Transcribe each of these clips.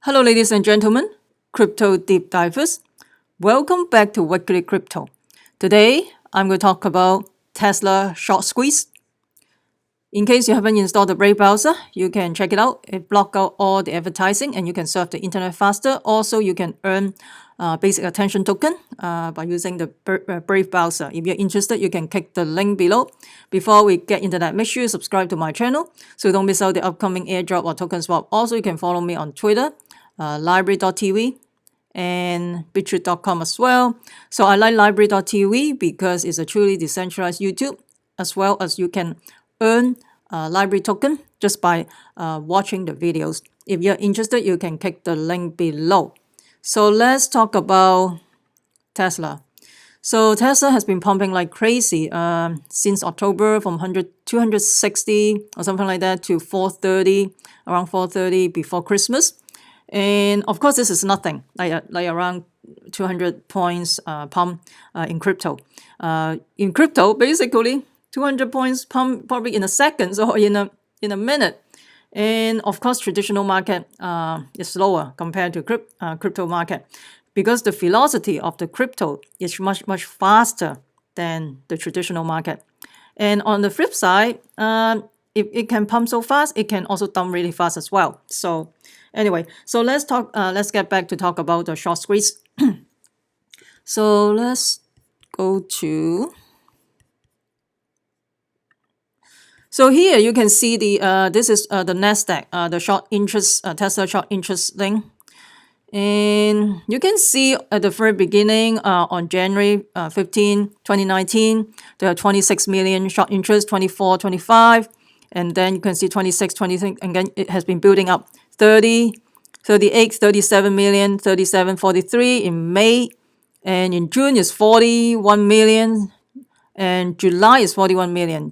Hello, ladies and gentlemen, crypto deep divers. Welcome back to Weekly Crypto. Today, I'm going to talk about Tesla short squeeze. In case you haven't installed the Brave browser, you can check it out. It blocks out all the advertising and you can surf the internet faster. Also, you can earn basic attention token by using the Brave browser. If you're interested, you can click the link below. Before we get into that, make sure you subscribe to my channel so you don't miss out the upcoming airdrop or token swap. Also, you can follow me on Twitter, library.tv and bittreat.com as well. So I like library.tv because it's a truly decentralized YouTube, as well as you can earn library token just by watching the videos. If you're interested, you can click the link below. So let's talk about Tesla. So Tesla has been pumping like crazy since October, from 260 or something like that to 430, around 430 before Christmas. And of course, this is nothing, like around 200 points pump in crypto. In crypto, basically, 200 points pump probably in a second or in a minute. And of course, traditional market is slower compared to crypto market because the velocity of the crypto is much, much faster than the traditional market. And on the flip side, if it can pump so fast, it can also dump really fast as well. So anyway, so let's get back to talk about the short squeeze. So let's go to. So here you can see the this is the Nasdaq, the short interest Tesla short interest link, and you can see at the very beginning on January 15, 2019, there are 26 million short interest, 24, 25, and then you can see 26, 26, and then it has been building up 30, 38, 37 million, 37, 43 in May, and in June is 41 million, and July is 41 million.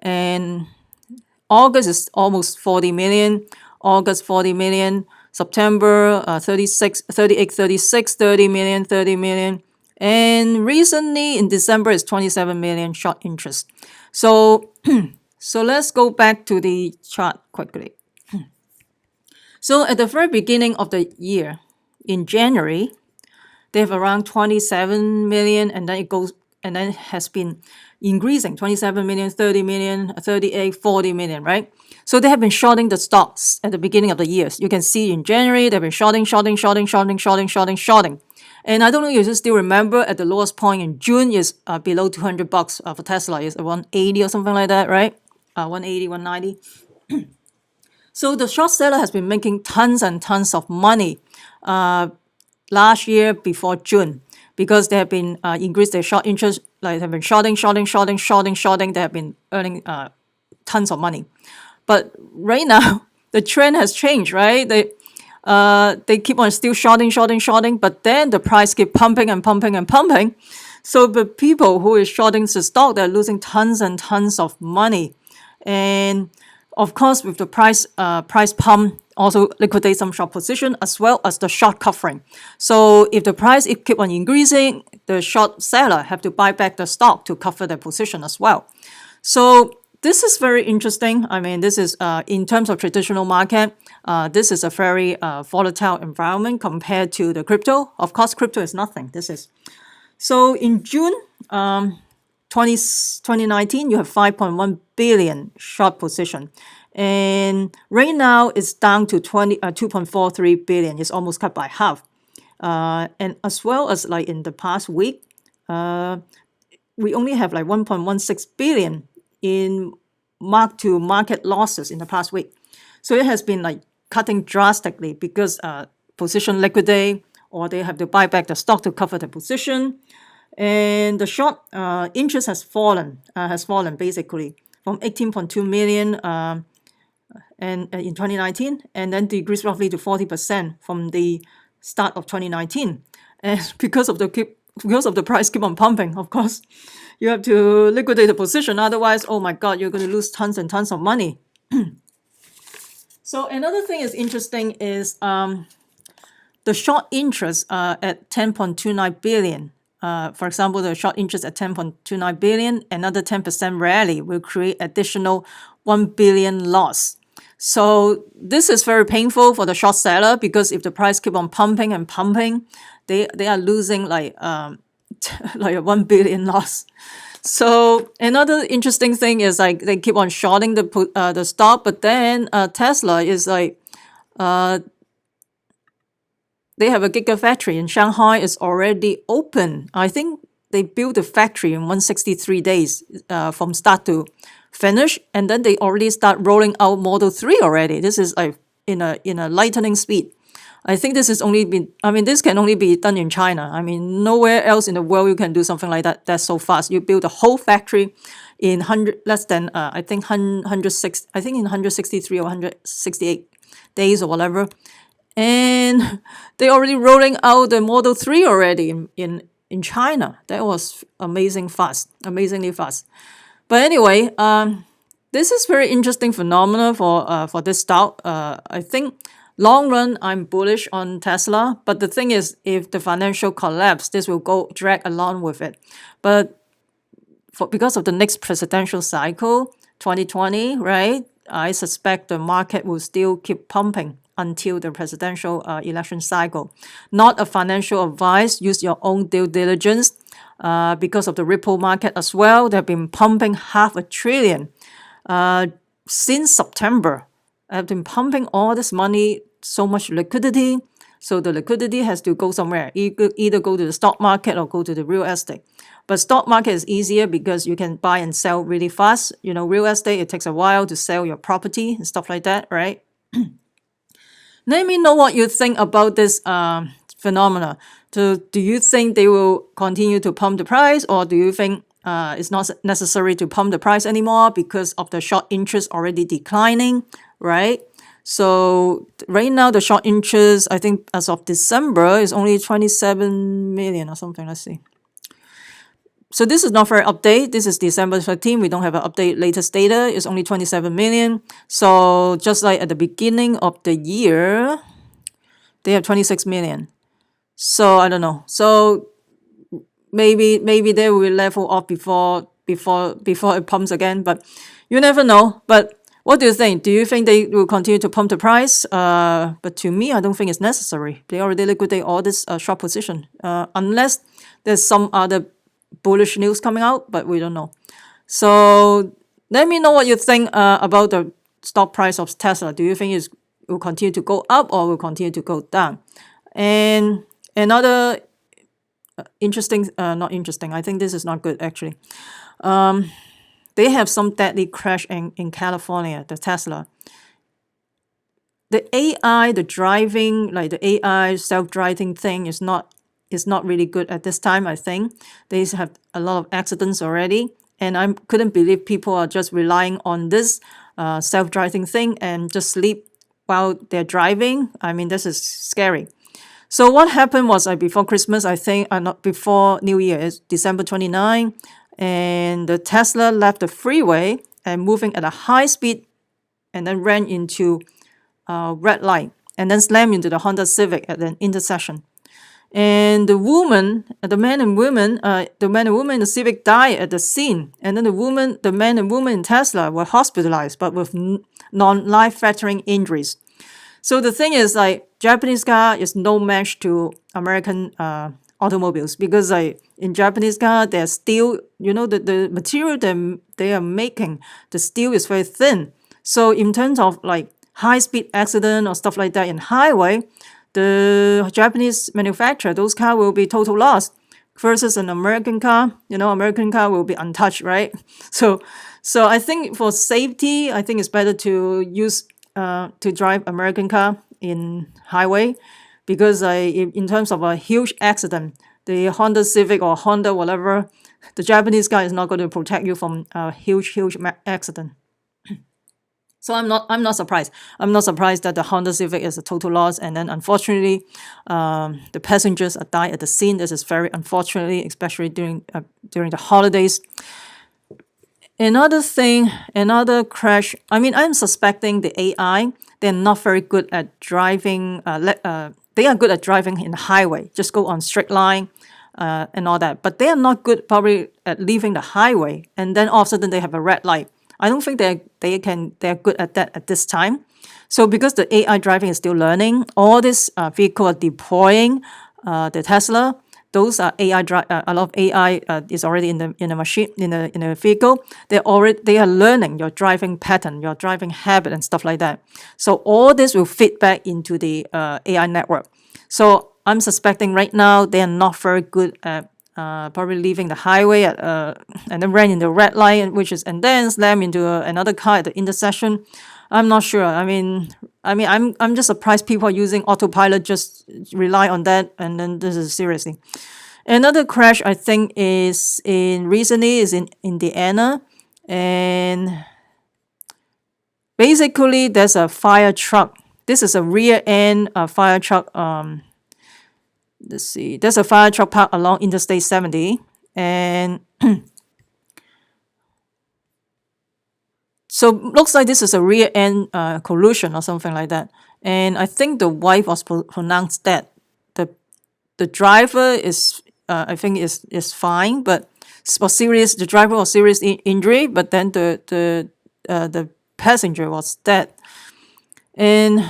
And August is almost 40 million, August 40 million, September 36, 38, 36, 30 million, 30 million. And recently in December is 27 million short interest. So, so let's go back to the chart quickly. So at the very beginning of the year, in January, they have around 27 million, and then it goes, and then it has been increasing 27 million, 30 million, 38, 40 million, right? So they have been shorting the stocks at the beginning of the years. You can see in January, they've been shorting. And I don't know if you still remember, at the lowest point in June is below $200 for Tesla, is 180 or something like that, right? 180, 190. So the short seller has been making tons and tons of money last year before June, because they have been increased their short interest, like they've been shorting. They have been earning tons of money. But right now, the trend has changed, right? They keep on still shorting, but then the price keep pumping. So the people who is shorting the stock, they're losing tons and tons of money. And of course, with the price pump, also liquidate some short position as well as the short covering. So if the price it keep on increasing, the short seller have to buy back the stock to cover their position as well. So this is very interesting. I mean, this is in terms of traditional market, this is a very volatile environment compared to the crypto. Of course, crypto is nothing. This is so in June 2019, you have 5.1 billion short position. And right now it's down to 2.43 billion. It's almost cut by half. And as well as like in the past week, we only have like 1.16 billion in mark-to-market losses in the past week. So it has been like cutting drastically because position liquidate, or they have to buy back the stock to cover the position. And the short interest has fallen basically from 18.2 million and in 2019, and then decreased roughly to 40% from the start of 2019. And because of the price keep on pumping, of course, you have to liquidate the position. Otherwise, oh my God, you're going to lose tons and tons of money. So another thing is interesting is the short interest at 10.29 billion. For example, the short interest at 10.29 billion, another 10% rally will create additional 1 billion loss. So this is very painful for the short seller because if the price keep on pumping and pumping, they are losing like like a 1 billion loss. So another interesting thing is like they keep on shorting the stock, but then Tesla is like they have a Giga Factory in Shanghai is already open. I think they built the factory in 163 days from start to finish, and then they already start rolling out Model 3 already. This is like in a lightning speed. I think this is only been, I mean, this can only be done in China. I mean, nowhere else in the world you can do something like that. That's so fast. You build a whole factory in less than, I think, 106, I think in 163 or 168 days or whatever. And they already rolling out the Model 3 already in China. That was amazingly fast. But anyway, this is very interesting phenomenon for this stock. I think long run I'm bullish on Tesla, but the thing is, if the financial collapse, this will go drag along with it. But because of the next presidential cycle, 2020, right? I suspect the market will still keep pumping until the presidential election cycle. Not a financial advice. Use your own due diligence. Because of the Ripple market as well, they've been pumping $500 billion since September. I've been pumping all this money, so much liquidity. So the liquidity has to go somewhere, either go to the stock market or go to the real estate. But stock market is easier because you can buy and sell really fast. You know, real estate, it takes a while to sell your property and stuff like that, right? Let me know what you think about this phenomena. Do you think they will continue to pump the price, or do you think it's not necessary to pump the price anymore because of the short interest already declining, right? So right now the short interest, I think as of December, is only 27 million or something. Let's see. So this is not for update. This is December 13. We don't have an update latest data. It's only 27 million. So just like at the beginning of the year, they have 26 million. So I don't know. So maybe they will level off before it pumps again. But you never know. But what do you think? Do you think they will continue to pump the price? But to me, I don't think it's necessary. They already liquidate all this short position, unless there's some other bullish news coming out, but we don't know. So let me know what you think about the stock price of Tesla. Do you think it will continue to go up or will continue to go down? And another interesting, not interesting, I think this is not good actually. They have some deadly crash in California, the Tesla. The AI, the driving, like the AI self-driving thing is not really good at this time, I think. They have a lot of accidents already. And I couldn't believe people are just relying on this self-driving thing and just sleep while they're driving. I mean, this is scary. So what happened was before Christmas, I think, not before New Year, it's December 29, and the Tesla left the freeway and moving at a high speed and then ran into a red light and then slammed into the Honda Civic at an intersection. And the man and woman in the Civic died at the scene. And then the man and woman in Tesla were hospitalized, but with non-life-threatening injuries. So the thing is, like, Japanese car is no match to American automobiles because, like, in Japanese car, they're steel. You know, the material they are making, the steel is very thin. So in terms of like high-speed accident or stuff like that in highway, the Japanese manufacturer, those cars will be total loss versus an American car. You know, American car will be untouched, right? So I think for safety, I think it's better to use to drive American car in highway because in terms of a huge accident, the Honda Civic or Honda whatever, the Japanese car is not going to protect you from a huge accident. So I'm not surprised. I'm not surprised that the Honda Civic is a total loss, and then unfortunately, the passengers died at the scene. This is very unfortunately, especially during the holidays. Another crash. I mean, I'm suspecting the AI. They're not very good at driving. They are good at driving in the highway. Just go on straight line, and all that. But they are not good probably at leaving the highway, and then all of a sudden they have a red light. I don't think they're good at that at this time. So because the AI driving is still learning, all this vehicle are deploying the Tesla. Those are AI a lot of AI is already in the machine in a vehicle. They are learning your driving pattern, your driving habit, and stuff like that. So all this will fit back into the AI network. So I'm suspecting right now they are not very good at probably leaving the highway at and then ran into the red light, and then slam into another car at the intersection. I'm not sure. I'm just surprised people are using autopilot, just rely on that, and then this is seriously. Another crash I think is in Indiana, and basically there's a fire truck. This is a rear end fire truck. Let's see. There's a fire truck parked along Interstate 70, and so looks like this is a rear end collision or something like that. And I think the wife was pronounced dead. The driver is I think is fine, but was serious. The driver was serious injury, but then the passenger was dead. And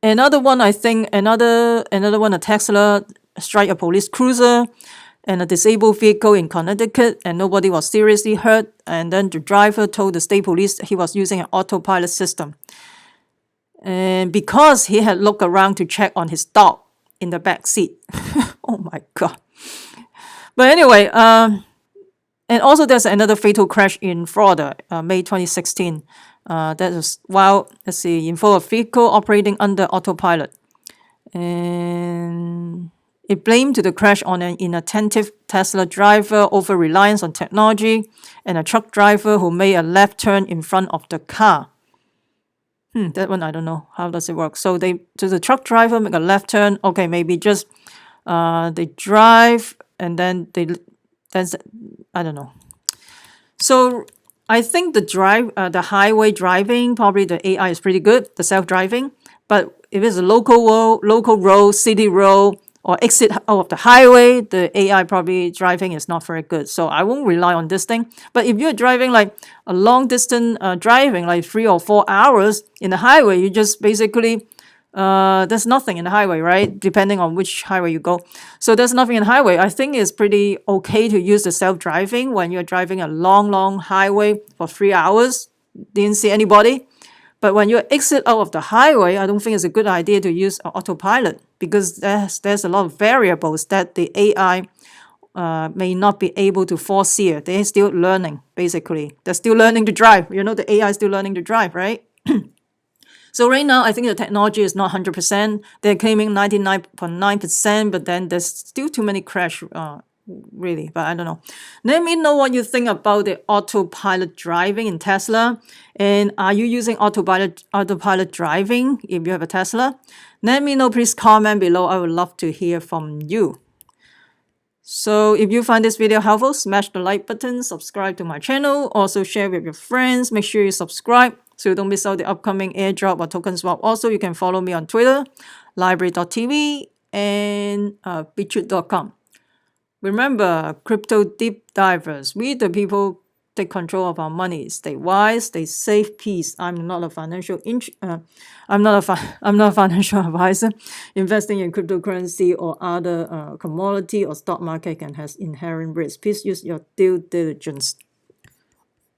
another one, I think another one, a Tesla strike a police cruiser and a disabled vehicle in Connecticut, and nobody was seriously hurt. And then the driver told the state police he was using an autopilot system. And because he had looked around to check on his dog in the back seat. Oh my God. But anyway, and also there's another fatal crash in Florida, May 2016. That is while, let's see, info of vehicle operating under autopilot. And it blamed the crash on an inattentive Tesla driver, over reliance on technology, and a truck driver who made a left turn in front of the car. That one I don't know. How does it work? So the truck driver make a left turn. Okay, maybe just they drive and then I don't know. So I think the highway driving, probably the AI is pretty good, the self-driving. But if it's a local road, city road, or exit out of the highway, the AI probably driving is not very good. So I won't rely on this thing. But if you're driving like a long distance driving, like 3 or 4 hours in the highway, you just basically there's nothing in the highway, right? Depending on which highway you go. So there's nothing in the highway. I think it's pretty okay to use the self-driving when you're driving a long highway for 3 hours. Didn't see anybody. But when you exit out of the highway, I don't think it's a good idea to use autopilot, because there's a lot of variables that the AI may not be able to foresee. They're still learning, basically. They're still learning to drive. The AI is still learning to drive, right? So right now, I think the technology is not 100%. They're claiming 99.9%, but then there's still too many crash, really. But I don't know. Let me know what you think about the autopilot driving in Tesla. And are you using autopilot driving if you have a Tesla? Let me know. Please comment below. I would love to hear from you. So if you find this video helpful, smash the like button, subscribe to my channel, also share with your friends. Make sure you subscribe so you don't miss out the upcoming airdrop or token swap. Also, you can follow me on Twitter, library.tv, and bitchute.com. Remember, crypto deep divers, we the people take control of our money. Stay wise, stay safe, peace. I'm not a financial advisor. Investing in cryptocurrency or other commodity or stock market can has inherent risk. Please use your due diligence.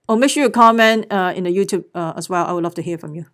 Make sure you comment in the YouTube as well. I would love to hear from you.